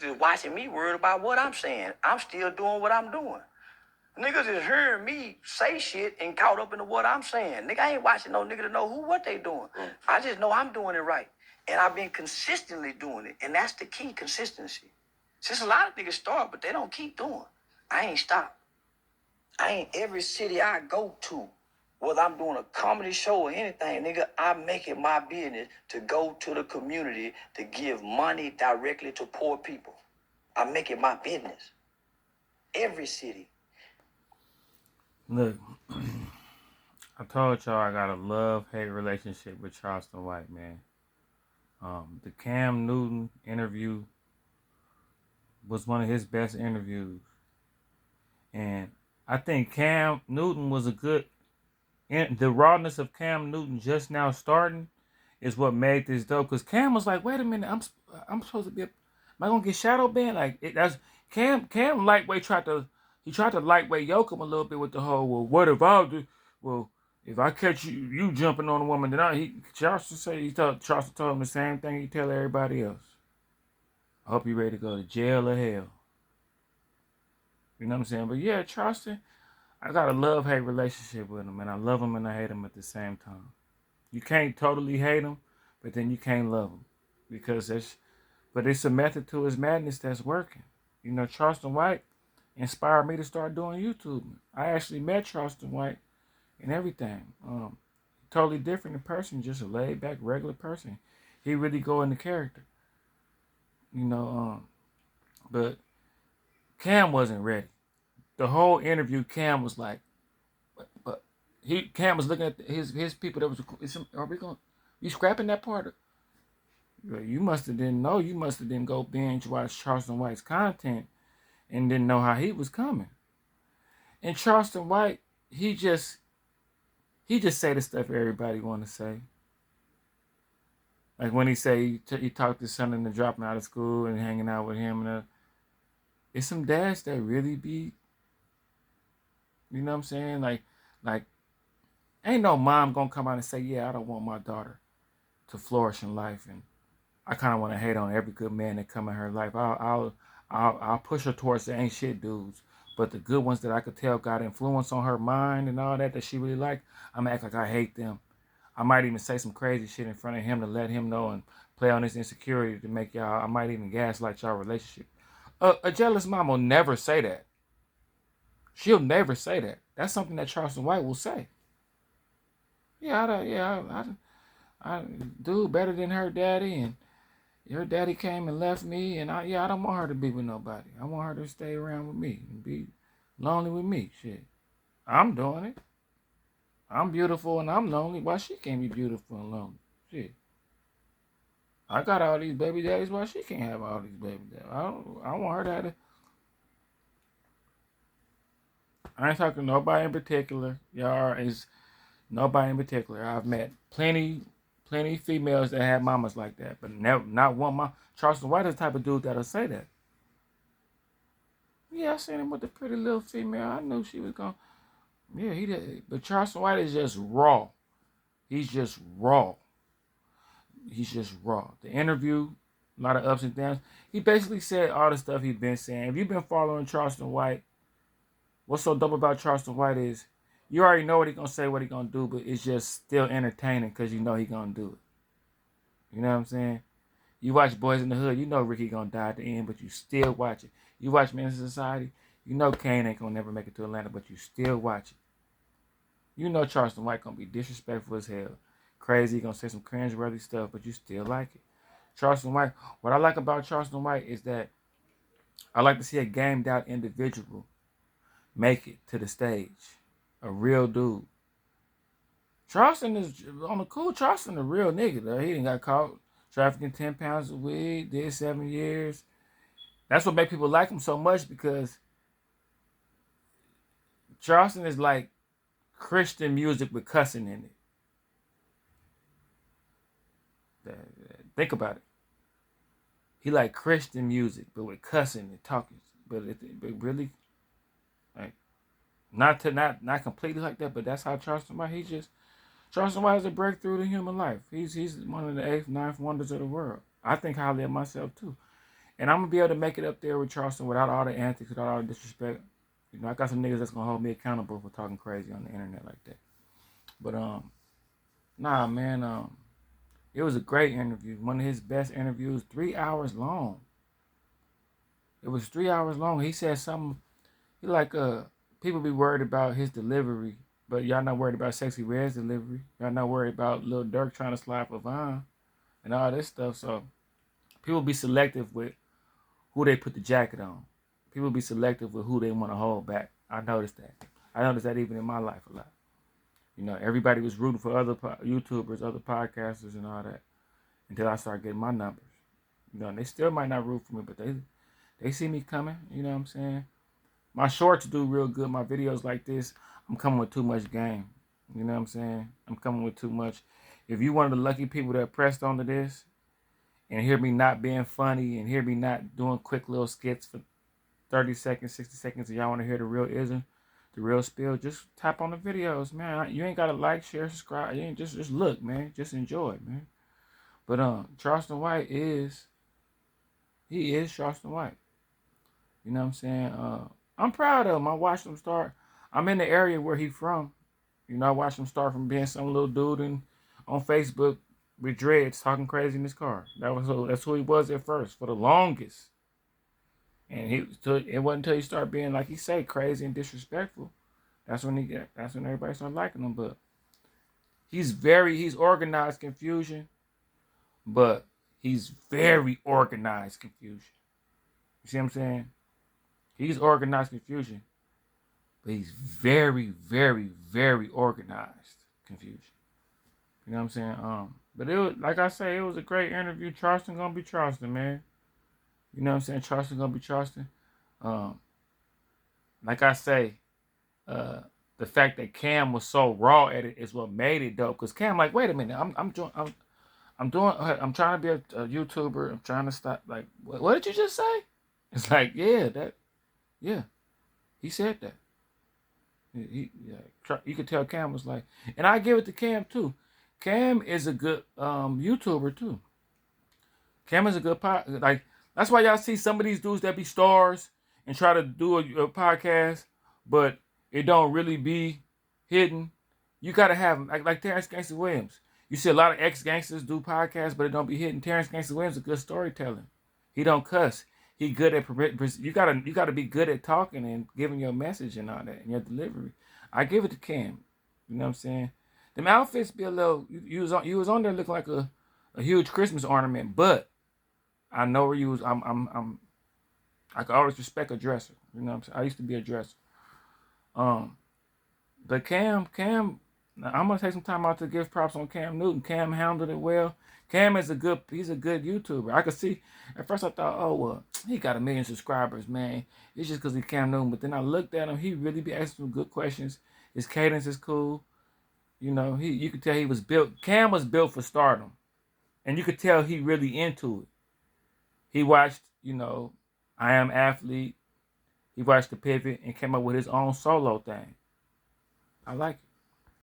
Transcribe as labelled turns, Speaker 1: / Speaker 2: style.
Speaker 1: Just watching me worried about what I'm saying. I'm still doing what I'm doing. Niggas is hearing me say shit and caught up into what I'm saying. Nigga, I ain't watching no nigga to know what they doing. I just know I'm doing it right. And I've been consistently doing it. And that's the key, consistency. Since a lot of niggas start, but they don't keep doing. I ain't stopped. I ain't every city I go to, whether I'm doing a comedy show or anything, nigga, I make it my business to go to the community to give money directly to poor people. I make it my business. Every city.
Speaker 2: Look, I told y'all I got a love-hate relationship with Charleston White, man. The Cam Newton interview was one of his best interviews. And I think Cam Newton was a good... The rawness of Cam Newton just now starting is what made this dope. Because Cam was like, wait a minute, I'm supposed to be... Am I going to get shadow banned? Like, that's... Cam lightweight tried to lightweight yoke him a little bit with the whole, well, what if I do... Well, if I catch you jumping on a woman, then Charleston told him the same thing he tell everybody else. I hope you're ready to go to jail or hell. You know what I'm saying? But yeah, Charleston, I got a love-hate relationship with him, and I love him and I hate him at the same time. You can't totally hate him, but then you can't love him. But it's a method to his madness that's working. You know, Charleston White inspired me to start doing YouTube. I actually met Charleston White and everything. Totally different in person, just a laid-back, regular person. He really go into character. You know, but Cam wasn't ready. The whole interview, Cam was like, but Cam was looking at his people that was, are we going, you scrapping that part? You must have didn't know. You must have didn't go binge watch Charleston White's content and didn't know how he was coming. And Charleston White, he just say the stuff everybody want to say. Like when he say he talked to son into dropping out of school and hanging out with him, and it's some dads that really be, you know what I'm saying? Like ain't no mom gonna come out and say, yeah, I don't want my daughter to flourish in life, and I kind of want to hate on every good man that come in her life. I'll push her towards the ain't shit dudes, but the good ones that I could tell got influence on her mind and all that she really like, I'm gonna act like I hate them. I might even say some crazy shit in front of him to let him know and play on his insecurity to make y'all. I might even gaslight y'all relationship. A jealous mom will never say that. She'll never say that. That's something that Charleston White will say. I do better than her daddy, and her daddy came and left me, and I don't want her to be with nobody. I want her to stay around with me and be lonely with me. Shit, I'm doing it. I'm beautiful and I'm lonely. Why she can't be beautiful and lonely? Shit, I got all these baby daddies. Why she can't have all these baby daddies? I want her to have it. I ain't talking to nobody in particular. Y'all is nobody in particular. I've met plenty females that have mamas like that, but never, not one mom. Charleston White is the type of dude that'll say that. Yeah, I seen him with the pretty little female. I knew she was gonna. Yeah, he did. But Charleston White is just raw. He's just raw. He's just raw. The interview, a lot of ups and downs. He basically said all the stuff he's been saying. If you've been following Charleston White, what's so dope about Charleston White is you already know what he's gonna say, what he's gonna do, but it's just still entertaining because you know he's gonna do it. You know what I'm saying? You watch Boys in the Hood, you know Ricky gonna die at the end, but you still watch it. You watch Men in Society, you know Kane ain't gonna never make it to Atlanta, but you still watch it. You know Charleston White gonna be disrespectful as hell. Crazy, gonna say some cringe-worthy stuff, but you still like it. Charleston White, what I like about Charleston White is that I like to see a gamed out individual make it to the stage. A real dude. Charleston is on the cool. Charleston a real nigga though. He didn't got caught trafficking 10 pounds of weed, did 7 years. That's what make people like him so much, because Charleston is like Christian music with cussing in it. Think about it. He like Christian music, but with cussing and talking. But really, like, not completely like that. But that's how Charleston White. Charleston White is a breakthrough to human life. He's one of the 8th, 9th wonders of the world. I think highly of myself too. And I'm gonna be able to make it up there with Charleston without all the antics, without all the disrespect. You know, I got some niggas that's gonna hold me accountable for talking crazy on the internet like that. But nah, man, it was a great interview. One of his best interviews, 3 hours long. It was 3 hours long. He said something. He like people be worried about his delivery, but y'all not worried about Sexy Red's delivery. Y'all not worried about Lil Durk trying to slide for Vine and all this stuff. So people be selective with who they put the jacket on. People be selective with who they want to hold back. I noticed that. I noticed that even in my life a lot. You know, everybody was rooting for other YouTubers, other podcasters, and all that until I started getting my numbers. You know, and they still might not root for me, but they see me coming. You know what I'm saying? My shorts do real good. My videos like this, I'm coming with too much game. You know what I'm saying? I'm coming with too much. If you one of the lucky people that pressed onto this and hear me not being funny and hear me not doing quick little skits for 30 seconds, 60 seconds, and y'all want to hear the real ism, the real spill, just tap on the videos, man. You ain't got to like, share, subscribe. You ain't just look, man. Just enjoy it, man. But Charleston White is Charleston White. You know what I'm saying? I'm proud of him. I watched him start. I'm in the area where he from. You know, I watched him start from being some little dude on Facebook with dreads talking crazy in his car. That's who he was at first for the longest. And it wasn't until he started being, like he say, crazy and disrespectful. That's when everybody started liking him. But he's organized confusion, but he's very organized confusion. You see what I'm saying? He's organized confusion, but he's very, very, very organized confusion. You know what I'm saying? But it was, like I say, it was a great interview. Charleston gonna be Charleston, man. You know what I'm saying? Charleston gonna be Charleston. Like I say, the fact that Cam was so raw at it is what made it dope. Cause Cam, like, wait a minute, I'm trying to be a YouTuber. I'm trying to stop. Like, what did you just say? It's like, yeah, he said that. You could tell Cam was like, and I give it to Cam too. Cam is a good YouTuber too. Cam is a good like. That's why y'all see some of these dudes that be stars and try to do a podcast, but it don't really be hidden. You gotta have like Terrence Gangster Williams. You see a lot of ex-gangsters do podcasts, but it don't be hidden. Terrence Gangster Williams is a good storyteller. He don't cuss. He good at you gotta be good at talking and giving your message and all that and your delivery. I give it to Cam. You know what I'm saying? Them outfits be a little. You was on there looking like a huge Christmas ornament, but I know where you was. I can always respect a dresser. You know what I'm saying? I used to be a dresser. But Cam, I'm gonna take some time out to give props on Cam Newton. Cam handled it well. Cam is he's a good YouTuber. I could see, at first I thought, oh, well, he got 1 million subscribers, man. It's just because he's Cam Newton. But then I looked at him, he really be asking some good questions. His cadence is cool. You know, you could tell Cam was built for stardom. And you could tell he really into it. He watched, you know, I Am Athlete. He watched The Pivot and came up with his own solo thing. I like it.